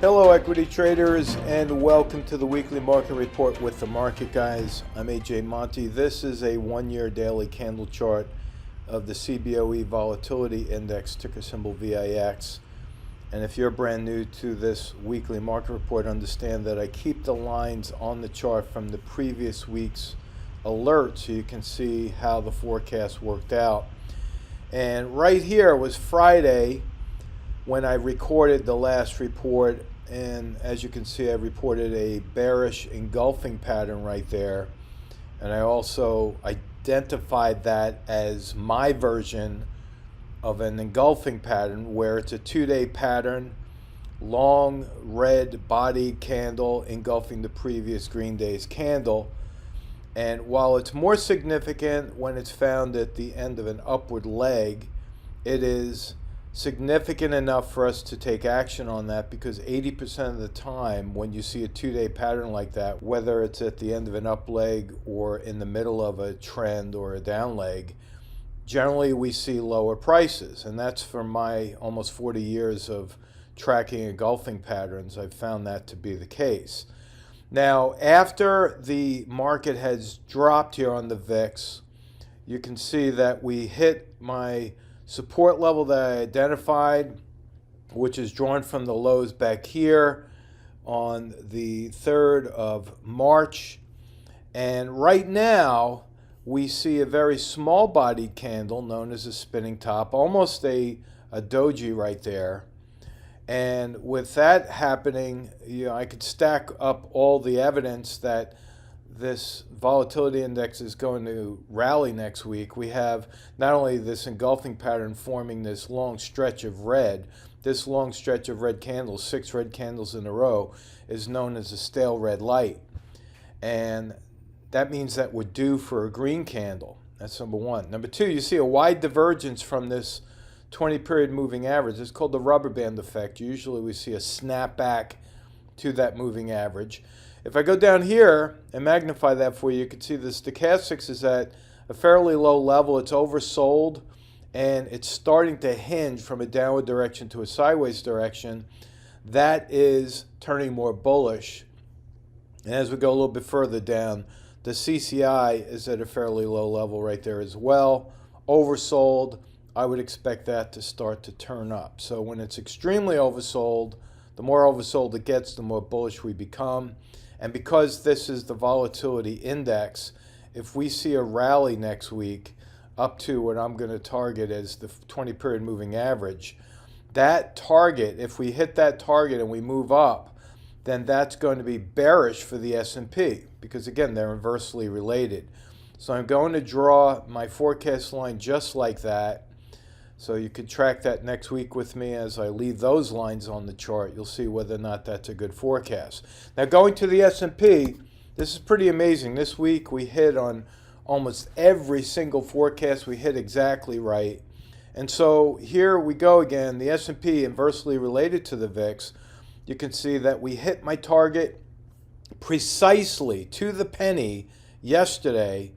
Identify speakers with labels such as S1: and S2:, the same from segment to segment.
S1: Hello equity traders, and welcome to the weekly market report with the market guys. I'm AJ Monty. This is a 1-year daily candle chart of the CBOE volatility index, ticker symbol VIX. And if you're brand new to this weekly market report, understand that I keep the lines on the chart from the previous week's alert so you can see how the forecast worked out. And right here was Friday when I recorded the last report, and as you can see, I reported a bearish engulfing pattern right there, and I also identified that as my version of an engulfing pattern, where it's a 2-day pattern, long red body candle engulfing the previous green day's candle. And while it's more significant when it's found at the end of an upward leg, it is significant enough for us to take action on that, because 80% of the time when you see a 2-day pattern like that, whether it's at the end of an up leg or in the middle of a trend or a down leg, generally we see lower prices. And that's from my almost 40 years of tracking engulfing patterns. I've found that to be the case. Now, after the market has dropped here on the VIX, you can see that we hit my support level that I identified, which is drawn from the lows back here on the 3rd of March. And right now, we see a very small bodied candle known as a spinning top, almost a doji right there. And with that happening, I could stack up all the evidence that this volatility index is going to rally next week. We have not only this engulfing pattern forming this long stretch of red. This long stretch of red candles, 6 red candles in a row, is known as a stale red light. And that means that we're due for a green candle. That's number one. Number two, you see a wide divergence from this 20-period moving average. It's called the rubber band effect. Usually we see a snapback to that moving average. If I go down here and magnify that for you, you can see the stochastics is at a fairly low level. It's oversold, and it's starting to hinge from a downward direction to a sideways direction. That is turning more bullish. And as we go a little bit further down, the CCI is at a fairly low level right there as well. Oversold. I would expect that to start to turn up. So when it's extremely oversold, the more oversold it gets, the more bullish we become. And because this is the volatility index, if we see a rally next week up to what I'm going to target as the 20-period moving average, that target, if we hit that target and we move up, then that's going to be bearish for the S&P, because again, they're inversely related. So I'm going to draw my forecast line just like that. So you can track that next week with me as I leave those lines on the chart. You'll see whether or not that's a good forecast. Now, going to the S&P, this is pretty amazing. This week we hit on almost every single forecast. We hit exactly right. And so here we go again. The S&P inversely related to the VIX. You can see that we hit my target precisely to the penny yesterday.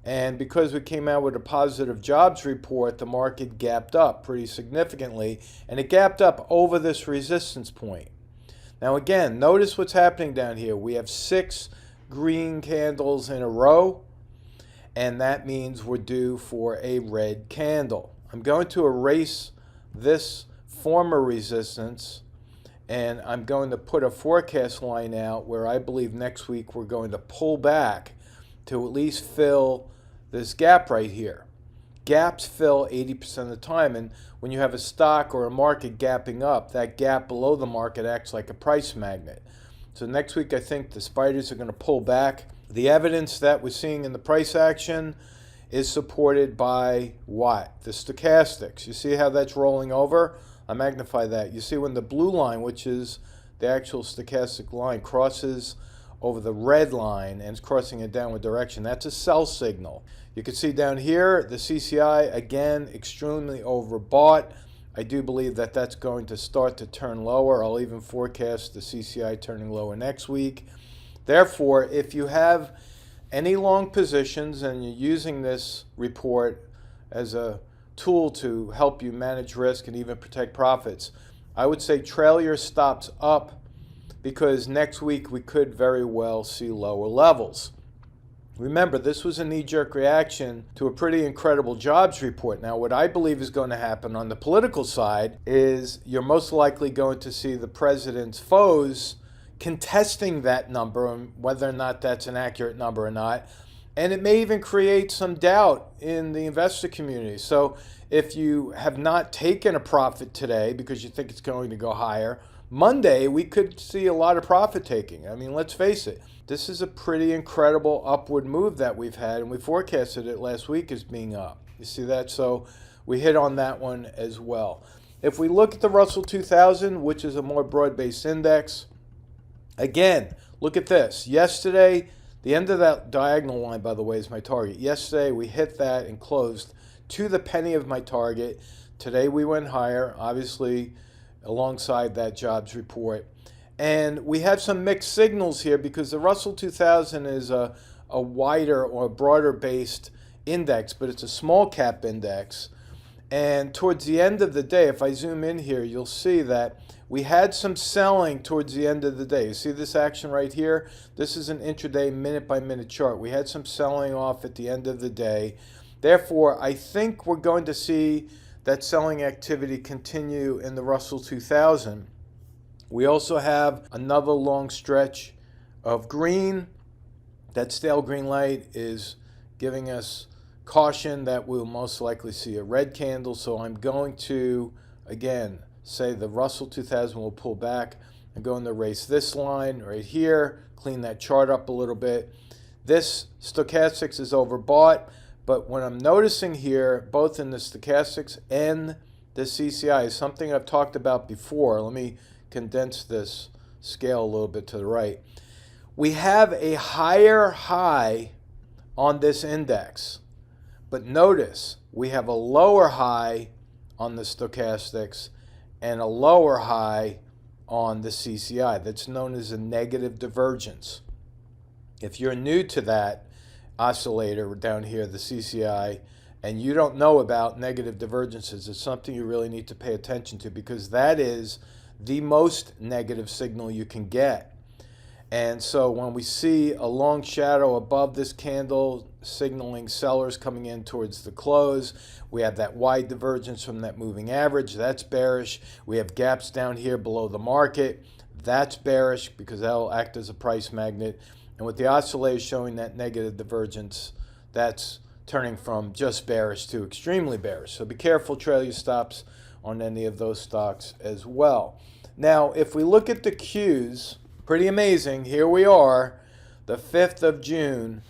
S1: And because we came out with a positive jobs report, the market gapped up pretty significantly, and it gapped up over this resistance point. Now again, notice what's happening down here. We have 6 green candles in a row, and that means we're due for a red candle. I'm going to erase this former resistance, and I'm going to put a forecast line out where I believe next week we're going to pull back to at least fill this gap right here. Gaps fill 80% of the time, and when you have a stock or a market gapping up, that gap below the market acts like a price magnet. So next week I think the spiders are going to pull back. The evidence that we're seeing in the price action is supported by what? The stochastics. You see how that's rolling over? I magnify that. You see when the blue line, which is the actual stochastic line, crosses over the red line and it's crossing a downward direction, that's a sell signal. You can see down here the CCI, again, extremely overbought. I do believe that that's going to start to turn lower. I'll even forecast the CCI turning lower next week. Therefore, if you have any long positions and you're using this report as a tool to help you manage risk and even protect profits, I would say trail your stops up, because next week we could very well see lower levels. Remember, this was a knee-jerk reaction to a pretty incredible jobs report. Now, what I believe is going to happen on the political side is you're most likely going to see the president's foes contesting that number and whether or not that's an accurate number or not. And it may even create some doubt in the investor community. So if you have not taken a profit today because you think it's going to go higher, Monday we could see a lot of profit taking. I mean, let's face it. This is a pretty incredible upward move that we've had, and we forecasted it last week as being up. You see that? So we hit on that one as well. If we look at the Russell 2000, which is a more broad-based index, again, look at this. Yesterday, the end of that diagonal line, by the way, is my target. Yesterday, we hit that and closed to the penny of my target. Today, we went higher, obviously, alongside that jobs report. And we have some mixed signals here because the Russell 2000 is a wider or broader based index, but it's a small cap index. And towards the end of the day, if I zoom in here, you'll see that we had some selling towards the end of the day. You see this action right here? This is an intraday minute by minute chart. We had some selling off at the end of the day. Therefore, I think we're going to see that selling activity continue in the Russell 2000. We also have another long stretch of green. That stale green light is giving us caution that we'll most likely see a red candle. So I'm going to, again, say the Russell 2000 will pull back. I'm going to erase this line right here, clean that chart up a little bit. This stochastics is overbought, but what I'm noticing here, both in the stochastics and the CCI, is something I've talked about before. Let me condense this scale a little bit to the right. We have a higher high on this index, but notice we have a lower high on the stochastics and a lower high on the CCI. That's known as a negative divergence. If you're new to that oscillator down here, the CCI, and you don't know about negative divergences, it's something you really need to pay attention to, because that is the most negative signal you can get. And so when we see a long shadow above this candle signaling sellers coming in towards the close, we have that wide divergence from that moving average. That's bearish. We have gaps down here below the market. That's bearish because that'll act as a price magnet. And with the oscillator showing that negative divergence, that's turning from just bearish to extremely bearish. So be careful, trail your stops on any of those stocks as well. Now, if we look at the Qs, pretty amazing. Here we are, the 5th of June,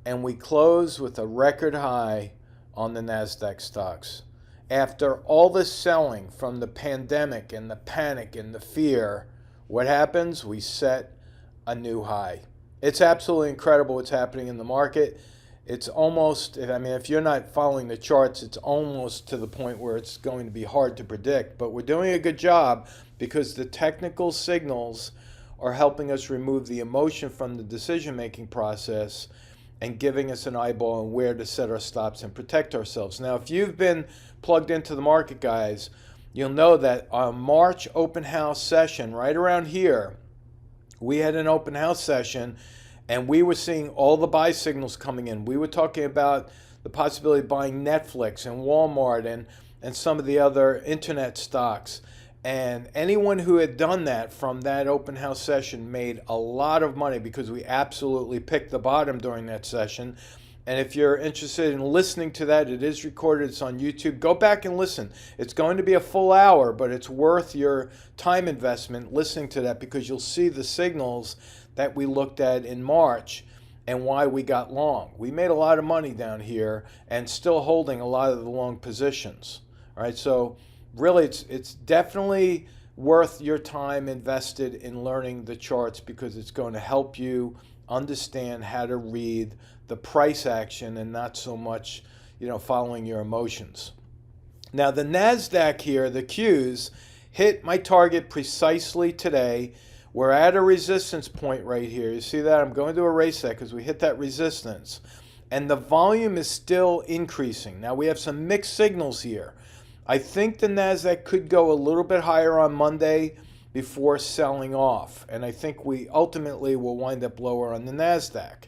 S1: and we close with a record high on the Nasdaq stocks. After all the selling from the pandemic and the panic and the fear, what happens? We set a new high. It's absolutely incredible what's happening in the market. It's almost, I mean, if you're not following the charts, it's almost to the point where it's going to be hard to predict. But we're doing a good job because the technical signals are helping us remove the emotion from the decision-making process and giving us an eyeball on where to set our stops and protect ourselves. Now, if you've been plugged into the market, guys, you'll know that our March open house session, right around here, we had an open house session and we were seeing all the buy signals coming in. We were talking about the possibility of buying Netflix and Walmart and some of the other internet stocks. And anyone who had done that from that open house session made a lot of money because we absolutely picked the bottom during that session. And if you're interested in listening to that, it is recorded. It's on YouTube. Go back and listen. It's going to be a full hour, but it's worth your time investment listening to that because you'll see the signals that we looked at in March and why we got long. We made a lot of money down here and still holding a lot of the long positions. All right, so really it's definitely worth your time invested in learning the charts because it's going to help you understand how to read the price action and not so much, following your emotions. Now the Nasdaq here, the Qs, hit my target precisely today. We're at a resistance point right here. You see that? I'm going to erase that because we hit that resistance. And the volume is still increasing. Now we have some mixed signals here. I think the Nasdaq could go a little bit higher on Monday before selling off. And I think we ultimately will wind up lower on the Nasdaq.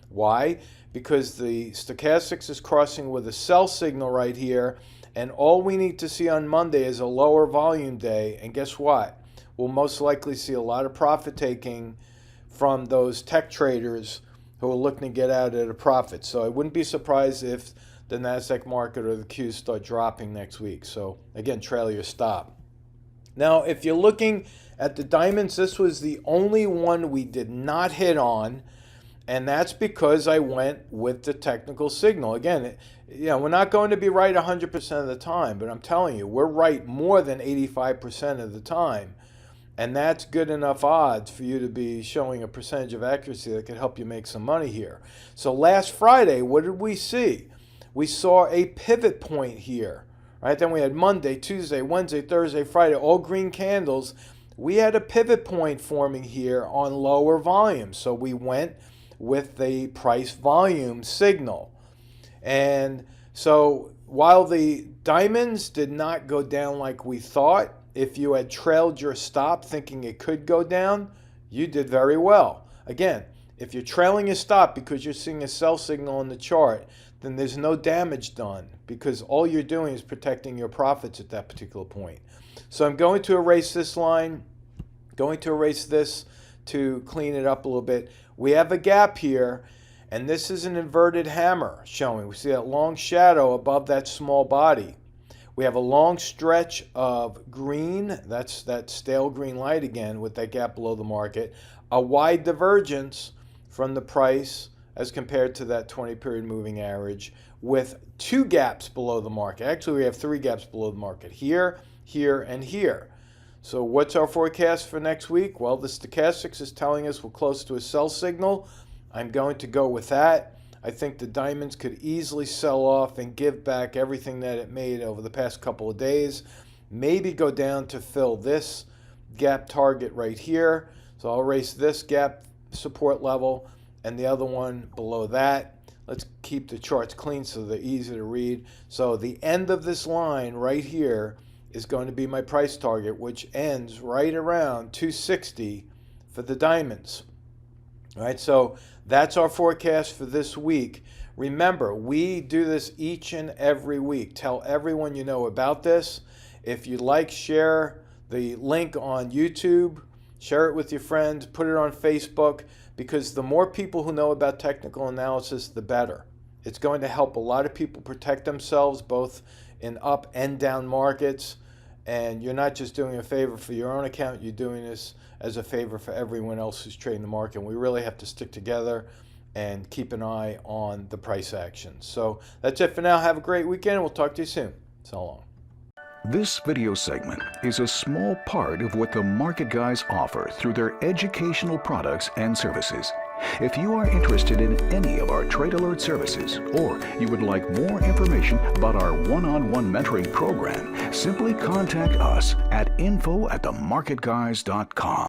S1: Why? Because the stochastics is crossing with a sell signal right here. And all we need to see on Monday is a lower volume day. And guess what? We'll most likely see a lot of profit taking from those tech traders who are looking to get out at a profit. So I wouldn't be surprised if the Nasdaq market or the Qs start dropping next week. So again, trail your stop. Now, if you're looking at the diamonds, this was the only one we did not hit on, and that's because I went with the technical signal. Again, we're not going to be right 100% of the time, but I'm telling you, we're right more than 85% of the time. And that's good enough odds for you to be showing a percentage of accuracy that could help you make some money here. So last Friday, what did we see? We saw a pivot point here. Right? Then we had Monday, Tuesday, Wednesday, Thursday, Friday, all green candles. We had a pivot point forming here on lower volume. So we went with the price volume signal. And so while the diamonds did not go down like we thought, if you had trailed your stop thinking it could go down, you did very well. Again, if you're trailing your stop because you're seeing a sell signal on the chart, then there's no damage done because all you're doing is protecting your profits at that particular point. So I'm going to erase this line, going to erase this to clean it up a little bit. We have a gap here, and this is an inverted hammer showing. We see that long shadow above that small body. We have a long stretch of green, that's that stale green light again with that gap below the market, a wide divergence from the price as compared to that 20-period moving average with two gaps below the market. Actually, we have three gaps below the market, here, here, and here. So what's our forecast for next week? Well, the stochastics is telling us we're close to a sell signal. I'm going to go with that. I think the diamonds could easily sell off and give back everything that it made over the past couple of days. Maybe go down to fill this gap target right here. So I'll erase this gap support level and the other one below that. Let's keep the charts clean so they're easy to read. So the end of this line right here is going to be my price target, which ends right around 260 for the diamonds. All right, so that's our forecast for this week. Remember, we do this each and every week. Tell everyone you know about this. If you like, share the link on YouTube, share it with your friends, put it on Facebook, because the more people who know about technical analysis, the better. It's going to help a lot of people protect themselves both in up and down markets. And you're not just doing a favor for your own account, you're doing this as a favor for everyone else who's trading the market. And we really have to stick together and keep an eye on the price action. So that's it for now. Have a great weekend. We'll talk to you soon. So long.
S2: This video segment is a small part of what the Market Guys offer through their educational products and services. If you are interested in any of our Trade Alert services, or you would like more information about our one-on-one mentoring program, simply contact us at info@themarketguys.com.